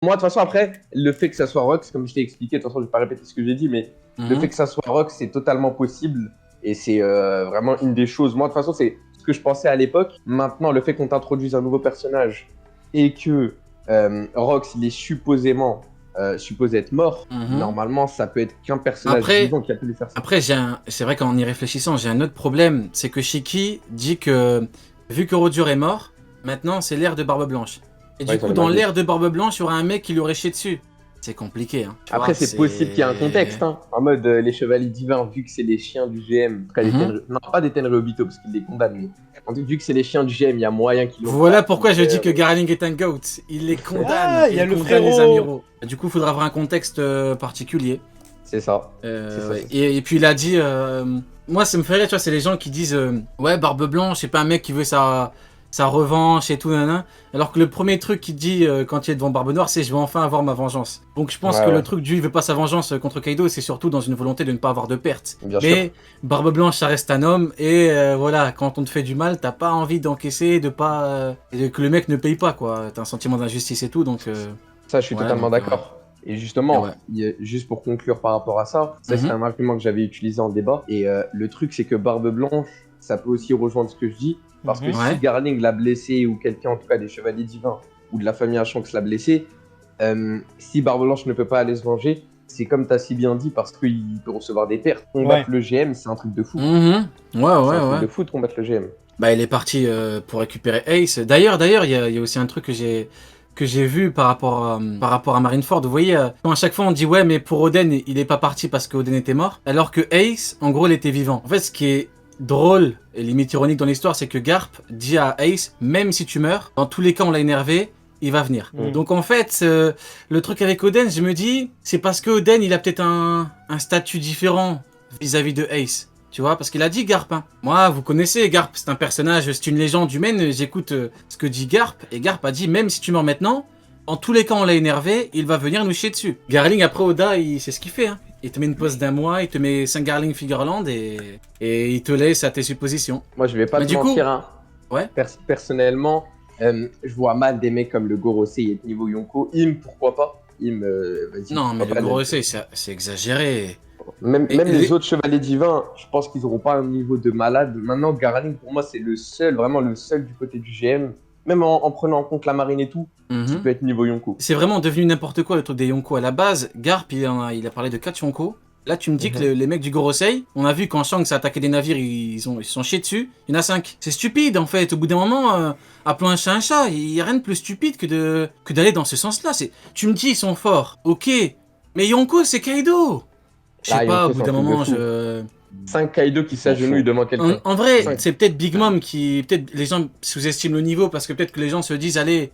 Moi, de toute façon, après, le fait que ça soit Rox, comme je t'ai expliqué, de toute façon, je vais pas répéter ce que j'ai dit, mais le fait que ça soit Rox, c'est totalement possible. Et c'est vraiment une des choses. Moi, de toute façon, c'est ce que je pensais à l'époque. Maintenant, le fait qu'on t'introduise un nouveau personnage et que Rox, il est supposé être mort, normalement, ça peut être qu'un personnage Après, vivant qui a pu lui faire ça. après c'est vrai qu'en y réfléchissant, j'ai un autre problème. C'est que Shiki dit que, vu que Rodur est mort, maintenant c'est l'ère de Barbe Blanche. Et Ouais, du ils ont coup, les dans mains. l'ère de Barbe Blanche, il y aura un mec qui lui aurait chié dessus. C'est compliqué, hein. Tu Après, vois, c'est possible qu'il y ait un contexte, c'est... hein. En mode les chevaliers divins, vu que c'est les chiens du GM, en tout cas non, pas des Tenryu Obito, parce qu'ils les condamnent, mais vu que c'est les chiens du GM, il y a moyen qu'ils l'ont Voilà pas. pourquoi je dis que Garling est un goat. Il les condamne, Ah, il y a il le condamne les frérot. amiraux. Du coup, il faudra avoir un contexte particulier. C'est ça. C'est ça, Ouais. c'est ça. Et puis il a dit, moi ça me fait rire, tu vois, c'est les gens qui disent, ouais, Barbe Blanche, c'est pas un mec qui veut sa revanche et tout, nanana. Alors que le premier truc qu'il dit quand il est devant Barbe Noire, c'est je vais enfin avoir ma vengeance. Donc je pense Ouais, que ouais, le truc du il veut pas sa vengeance contre Kaido, c'est surtout dans une volonté de ne pas avoir de perte. bien sûr. Mais Barbe Blanche, ça reste un homme, et voilà, quand on te fait du mal, t'as pas envie d'encaisser, de pas. Et que le mec ne paye pas, quoi. T'as un sentiment d'injustice et tout, donc. Ça, je suis Voilà, totalement donc. Ouais. d'accord. Et Et ouais. justement, juste pour conclure par rapport à ça, c'est un argument que j'avais utilisé en débat. Et le truc, c'est que Barbe Blanche, ça peut aussi rejoindre ce que je dis. Parce que si Ouais. Garling l'a blessé, ou quelqu'un, en tout cas des chevaliers divins, ou de la famille Shanks l'a blessé, si Barbe Blanche ne peut pas aller se venger, c'est comme tu as si bien dit, parce qu'il peut recevoir des pertes. Combattre le GM, c'est un truc de fou. Ouais, C'est ouais, un truc ouais. de fou de combattre le GM. Bah, il est parti pour récupérer Ace. D'ailleurs, il y a aussi un truc que j'ai vu par rapport à Marineford. Vous voyez, quand à chaque fois on dit ouais, mais pour Oden, il est pas parti parce que Oden était mort, alors que Ace, en gros, il était vivant. En fait, ce qui est drôle et limite ironique dans l'histoire, c'est que Garp dit à Ace, même si tu meurs, dans tous les cas, on l'a énervé, il va venir. Donc en fait, le truc avec Oden, je me dis, c'est parce que Oden, il a peut-être un statut différent vis-à-vis de Ace. Tu vois, parce qu'il a dit Garp. Hein. Moi, vous connaissez Garp, c'est un personnage, c'est une légende humaine. J'écoute ce que dit Garp, et Garp a dit même si tu meurs maintenant, en tous les cas, on l'a énervé, il va venir nous chier dessus. Garling, après Oda, c'est ce qu'il fait. Hein. Il te met une pause d'un mois, il te met 5 Garling Figureland et il te laisse à tes suppositions. Moi, je vais pas Mais te du coup, mentir, hein. ouais. Personnellement, je vois mal des mecs comme le Gorosei et niveau Yonko. Pourquoi pas vas-y. Non, mais le Gorosei, c'est exagéré. Même les autres chevaliers divins, je pense qu'ils n'auront pas un niveau de malade. Maintenant, Garling, pour moi, c'est le seul, vraiment le seul du côté du GM. Même en prenant en compte la marine et tout, qui peut être niveau Yonko. C'est vraiment devenu n'importe quoi le truc des Yonko. À la base, Garp, il a parlé de 4 Yonko. Là, tu me dis que les mecs du Gorosei, on a vu quand Shanks a attaqué des navires, ils se sont chiés dessus. Il y en a 5. C'est stupide en fait. Au bout d'un moment, appelons un chat un chat. Il n'y a rien de plus stupide que d'aller dans ce sens-là. Tu me dis, ils sont forts. Ok. Mais Yonko, c'est Kaido. Je sais pas, au bout d'un moment, 5 Kaido qui s'agenouillent devant quelqu'un. En vrai, c'est peut-être Big Mom qui. Peut-être les gens sous-estiment le niveau parce que peut-être que les gens se disent, allez.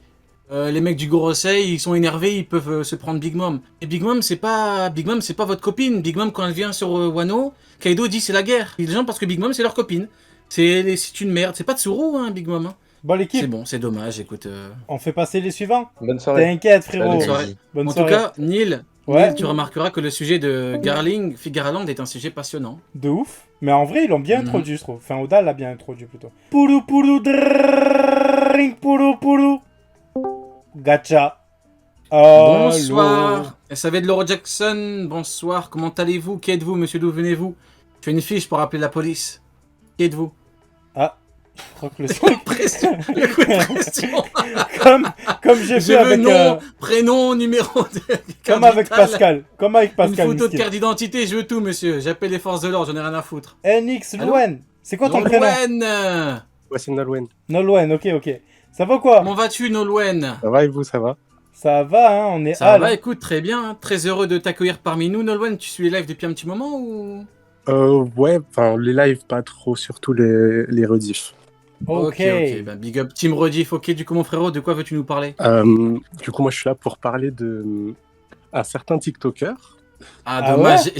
Les mecs du Gorosei, ils sont énervés, ils peuvent se prendre Big Mom. Et Big Mom, c'est pas votre copine. Big Mom, quand elle vient sur Wano, Kaido dit c'est la guerre. Les gens parce que Big Mom, c'est leur copine. C'est une merde. C'est pas Tsuru, hein, Big Mom. Hein. Bon, l'équipe. C'est bon, c'est dommage, écoute. On fait passer les suivants. Bonne soirée. T'inquiète, frérot. Bonne soirée. Bonne en soirée. tout cas, Neil, Ouais. tu remarqueras que le sujet de Garling, Figureland est un sujet passionnant. De ouf. Mais en vrai, ils l'ont bien introduit, je trouve. Enfin, Oda l'a bien introduit plutôt. Poulou poulou drink poulou poulou. Gacha. Bonsoir. SAV de Laura Jackson, bonsoir. Comment allez-vous? Qui êtes-vous, monsieur? D'où venez-vous? Tu as une fiche pour appeler la police. Qui êtes-vous? Ah. Je crois que le pression. comme j'ai fait avec nom, prénom, numéro de comme avec Pascal. Comme avec Pascal. Une photo de carte d'identité, je veux tout, monsieur. J'appelle les forces de l'ordre, j'en ai rien à foutre. NX Louen. C'est quoi ton prénom? Ouais, c'est Nolwenn. Nolwenn, ok. Ça va quoi? Comment vas-tu, Nolwenn? Ça va et vous, ça va? Ça va, hein, on est ça va, écoute, très bien. Très heureux de t'accueillir parmi nous, Nolwenn. Tu suis les lives depuis un petit moment ou? Ouais, enfin, les lives, pas trop, surtout les rediffs. Ok, bah, big up, Team Rediff. Ok, du coup, mon frérot, de quoi veux-tu nous parler? Du coup, moi, je suis là pour parler de un certain TikToker. Ah, dommage, ouais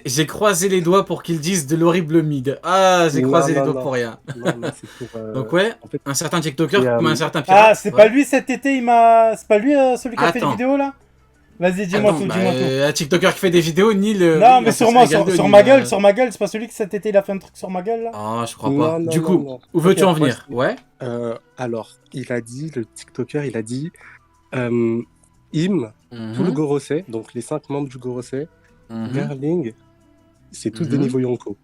j'ai croisé les doigts pour qu'ils disent de l'horrible mid. Ah, j'ai croisé les doigts pour rien. Non, c'est pour, donc ouais, en fait, un certain TikToker comme un certain pirate. Ah, c'est pas lui cet été, c'est pas lui celui qui a fait des vidéos là? Vas-y, dis-moi tout, dis-moi tout. Un TikToker qui fait des vidéos, ni le... Non, mais sûrement sur ma gueule, c'est pas celui qui cet été il a fait un truc sur ma gueule là? Ah, je crois pas. Non, du coup, non. Où veux-tu en venir? Ouais. Alors, le TikToker, il a dit Im, tout le Mhm. Gorosei, donc les 5 membres du Gorosei, Mhm. Gerling, c'est tous des Mhm. niveaux Yonko.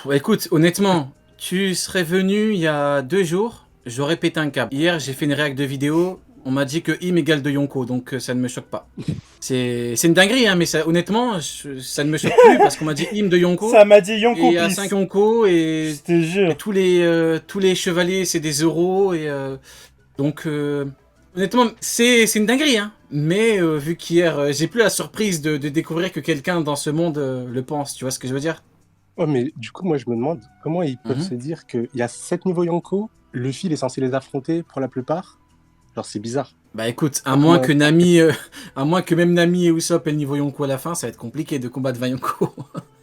Ouais, écoute, honnêtement, tu serais venu il y a 2 jours, j'aurais pété un câble. Hier, j'ai fait une réac de vidéo, on m'a dit que Im égale de Yonko, donc ça ne me choque pas. C'est une dinguerie, hein, mais ça, honnêtement, ça ne me choque plus parce qu'on m'a dit Im de Yonko. Ça m'a dit Et Yonko il y a Peace. 5 Yonko et, Je te jure. et tous les chevaliers, c'est des euros. Et, donc, honnêtement, c'est une dinguerie. Hein. Mais vu qu'hier, j'ai plus la surprise de découvrir que quelqu'un dans ce monde le pense. Tu vois ce que je veux dire? Ouais, mais du coup, moi, je me demande comment ils peuvent Mhm. se dire qu'il y a 7 niveaux Yonko, Luffy il est censé les affronter pour la plupart. Genre, c'est bizarre. Bah écoute, à Ouais. moins que Nami, à moins que même Nami et Usopp aient le niveau Yonko à la fin, ça va être compliqué de combattre 20 Yonko.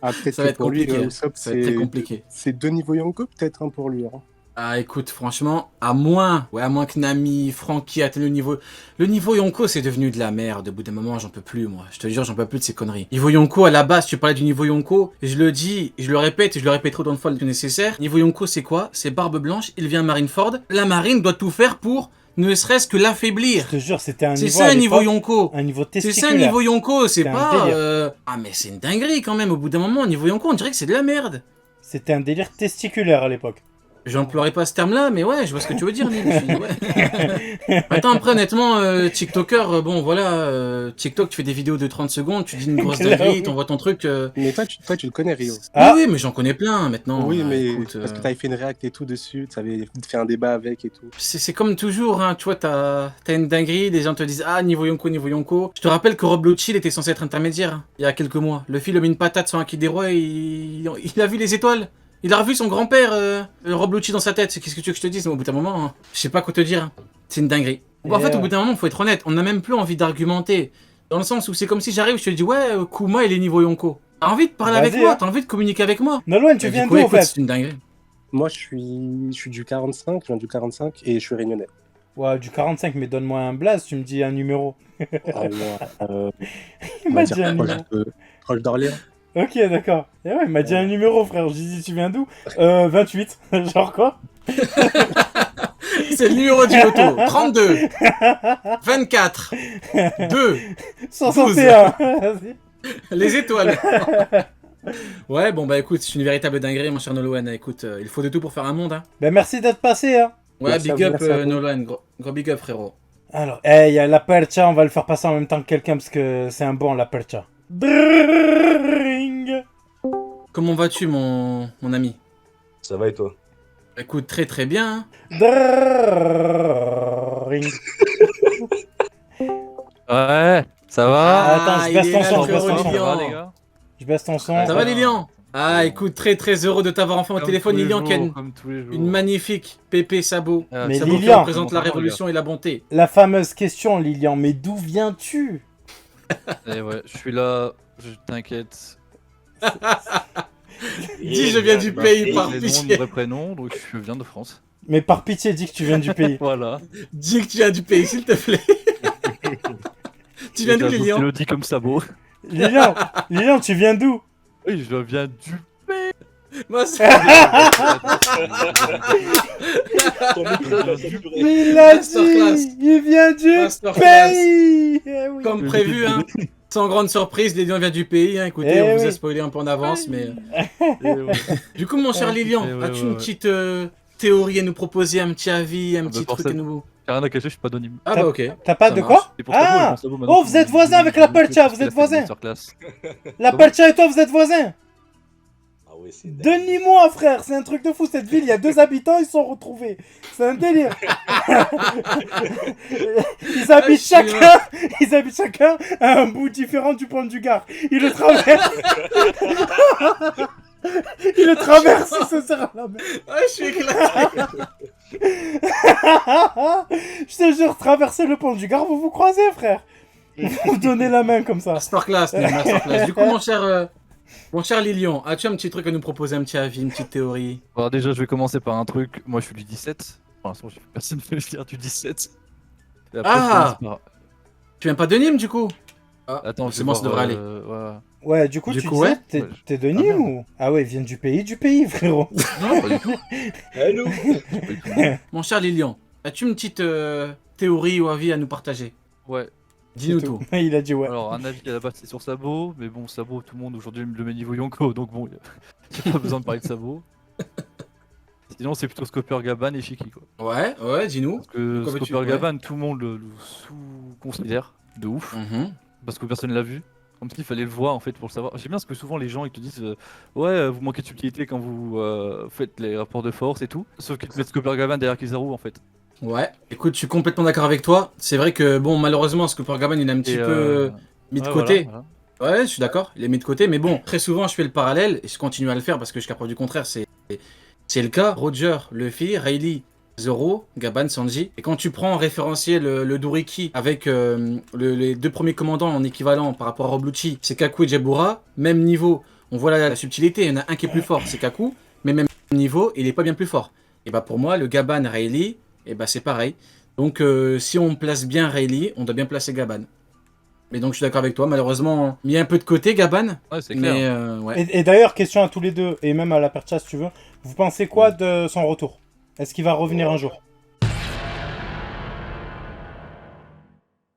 Ah, peut-être Ça va que être pour lui, compliqué. Usopp, Ça va être très compliqué. c'est 2 niveaux Yonko, peut-être, hein, pour lui. Hein. Ah écoute, franchement, à moins que Nami, Franky atteignent le niveau Yonko, c'est devenu de la merde. Au bout d'un moment, j'en peux plus, moi. Je te jure, j'en peux plus de ces conneries. Niveau Yonko, à la base, tu parlais du niveau Yonko, je le dis, je le répète, et je le répète trop de fois que nécessaire. Niveau Yonko, c'est quoi? C'est Barbe Blanche, il vient à Marineford. La marine doit tout faire pour ne serait-ce que l'affaiblir. Je te jure, c'était un C'est niveau ça à un niveau l'époque, Yonko. un niveau C'est testiculaire. ça un niveau Yonko, c'est C'est un pas... délire. Ah mais c'est une dinguerie quand même, au bout d'un moment, niveau Yonko, on dirait que c'est de la merde. C'était un délire testiculaire à l'époque. J'emploierais pas ce terme-là, mais ouais, je vois ce que tu veux dire, Nil. Ouais. Attends, après, honnêtement, TikToker, bon, voilà, TikTok, tu fais des vidéos de 30 secondes, tu dis une grosse dinguerie, t'envoies ton truc. Mais toi, tu le connais, Rio. Ah. Oui, oui, mais j'en connais plein maintenant. Oui, mais Écoute, parce que t'avais fait une réact et tout dessus, tu avais fait un débat avec et tout. c'est comme toujours, hein, tu vois, t'as une dinguerie, les gens te disent ah, niveau Yonko, niveau Yonko. Je te rappelle que Rob Lucci, il était censé être intermédiaire, hein, il y a quelques mois. Le film a mis une patate sur un Kid des Rois, il a vu les étoiles. Il a revu son grand-père, Rob Lucci, dans sa tête. Qu'est-ce que tu veux que je te dise? Au bout d'un moment, hein, je sais pas quoi te dire. Hein. C'est une dinguerie. Bon, en fait, au bout d'un moment, faut être honnête, on n'a même plus envie d'argumenter. Dans le sens où c'est comme si j'arrive, je te dis, ouais, Kuma, il est niveau Yonko. T'as envie de parler avec Vas-y, moi, hein. t'as envie de communiquer avec moi. Nolwenn, tu Et viens du coup, d'où en écoute, fait? c'est une dinguerie. Moi, je suis du 45, je viens du 45 et je suis réunionnais. Ouais, du 45, mais donne-moi un blaze, tu me dis un numéro. Ah, non, Il on m'a va dit dire un numéro. proche d'Orléans. Ok, d'accord. Et ouais, il m'a dit un numéro, frère. J'ai dit, tu viens d'où? 28. Genre quoi? C'est le numéro du loto. 32, 24, 2, 161. Vas-y. les étoiles. Ouais, bon, bah écoute, c'est une véritable dinguerie, mon cher Nolwenn. Écoute, il faut de tout pour faire un monde, hein. Ben merci d'être passé, hein. Ouais, Merci à big vous, up, merci à vous. Nolwenn. Gros big up, frérot. Alors, il y a la percha, on va le faire passer en même temps que quelqu'un parce que c'est un bon, la percha. Drrrring. Comment vas-tu, mon ami? Ça va et toi? Écoute, très très bien. Hein. Drrrring. Ouais, ça va? Attends, je baisse il ton est là, son, le je baisse ton frérot son. Ça va, Lilian. les gars? Je baisse ton son. Ça va, Lilian? Ah, écoute, très très heureux de t'avoir enfin au Comme téléphone, tous les Lilian, qui a jours, comme tous les jours. une magnifique pépé sabot. Ah, Mais Sabot qui Lilian. représente la Comment révolution et la bonté. La fameuse question, Lilian, mais d'où viens-tu? Eh ouais, je suis là, je t'inquiète. Dis, je viens du pays par Les noms de pitié. mon vrai prénom, donc je viens de France. Mais par pitié, dis que tu viens du pays. Voilà. Dis que tu viens du pays, s'il te plaît. Tu viens d'où, Tu Lilian? le dis comme sabot. Lilian, tu viens d'où? Oui, je viens du... Moi, c'est- Ton micro va saturer. Il a Masterclass. dit, il vient du Masterclass. pays. Eh oui. Comme prévu, hein. Sans grande surprise, Lilian vient du pays. Hein. Écoutez, Eh on vous a oui. spoilé un peu en avance, mais... Eh ouais. Du coup, mon cher Lilian, Eh ouais, as-tu ouais, une ouais. petite théorie à nous proposer, un petit avis, un bah, petit truc à forcément. nous... J'ai rien à cacher, je suis pas anonyme. Ah bah ok. T'as pas Ça de marche. quoi? Et pour sabot, Ah, et pour sabot, maintenant, oh, vous êtes voisins avec la Percha, vous êtes voisins. Classe. La Comment Percha et toi, vous êtes voisins. Ah ouais, c'est dingue. Denis-moi, frère, c'est un truc de fou cette ville. Il y a 2 habitants, ils se sont retrouvés. C'est un délire. Ils habitent chacun à un bout différent du pont du Gard. Ils le traversent. Ils le traversent, ils se serrent la main. Ah, je suis éclaté. Je te jure, traverser le pont du Gard, vous vous croisez, frère. Vous vous donnez la main comme ça. Masterclass, Neil, masterclass. Du coup, mon cher Lilian, as-tu un petit truc à nous proposer, un petit avis, une petite théorie? Alors déjà, je vais commencer par un truc. Moi, je suis du 17. Pour l'instant, personne ne veut dire du 17. Et après, Ah. je commence par- Tu viens pas de Nîmes, du coup? Ah, Attends, je c'est vais bon, voir, ça devrait aller. voilà. Ouais, du coup, Du tu coup, disais, ouais. t'es Ouais, t'es de Nîmes merde. ou... Ah ouais, ils viennent du pays, frérot. Non, pas du tout. Hello. Pas du tout. Mon cher Lilian, as-tu une petite théorie ou avis à nous partager? Ouais. Dis-nous C'est tout. Il a dit ouais. Alors, un avis à la base, c'est sur Sabo, mais bon, Sabo, tout le monde aujourd'hui le met niveau Yonko, donc bon, j'ai pas besoin de parler de Sabo. Sinon, c'est plutôt Scopper Gaban et Shiki, quoi. Ouais, dis-nous. Parce que Quoi veux-tu- Scopper ouais. Gaban, tout le monde le sous-considère de ouf, Mhm. parce que personne l'a vu. Comme s'il fallait le voir en fait pour le savoir. J'aime bien parce que souvent les gens ils te disent ouais vous manquez de subtilité quand vous faites les rapports de force et tout. Sauf qu'ils te mettent Scopper Gaban derrière Kizaru en fait. Ouais. Écoute, je suis complètement d'accord avec toi. C'est vrai que, bon, malheureusement, Scooper Gaban, il est un petit Et, peu mis de ouais, côté. voilà. Ouais, je suis d'accord, il est mis de côté, mais bon, très souvent je fais le parallèle, et je continue à le faire parce que jusqu'à preuve du contraire, c'est le cas. Roger, Luffy, Rayleigh, Zoro, Gaban, Sanji. Et quand tu prends en référentiel le Doriki avec les deux premiers commandants en équivalent par rapport à Roblucci, c'est Kaku et Jabura, même niveau, on voit la subtilité, il y en a un qui est plus fort, c'est Kaku, mais même niveau, il est pas bien plus fort. Et bah pour moi, le Gaban, Rayleigh, et bah c'est pareil. Donc si on place bien Rayleigh, on doit bien placer Gaban. Mais donc je suis d'accord avec toi, malheureusement, mis un peu de côté Gaban. Ouais, c'est clair. Mais ouais. Et d'ailleurs, question à tous les deux, et même à la Percha si tu veux, vous pensez quoi de son retour? Est-ce qu'il va revenir un jour?